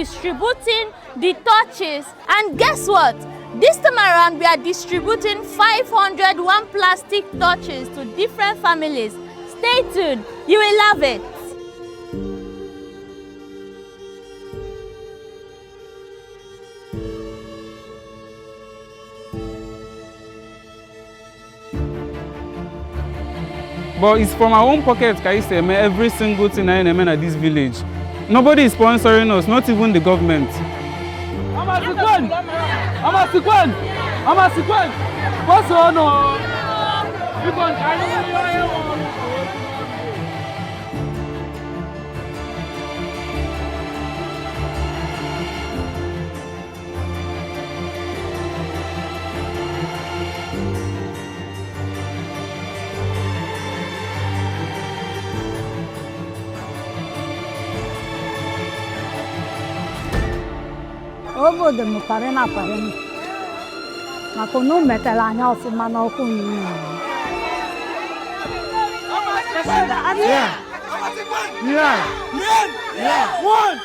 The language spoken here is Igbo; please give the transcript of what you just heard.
distributing the torches, and guess what? This time around we are distributing 500 one plastic torches to different families. Stay tuned, you will love it. But it's from our own pocket, Kaiseme, every single thing I am at this village. Nobody is sponsoring us, not even the government. What's on? Obodo mụtara na parịm maka na o metara anya ọfụma n'ọkụ n'iyi. What?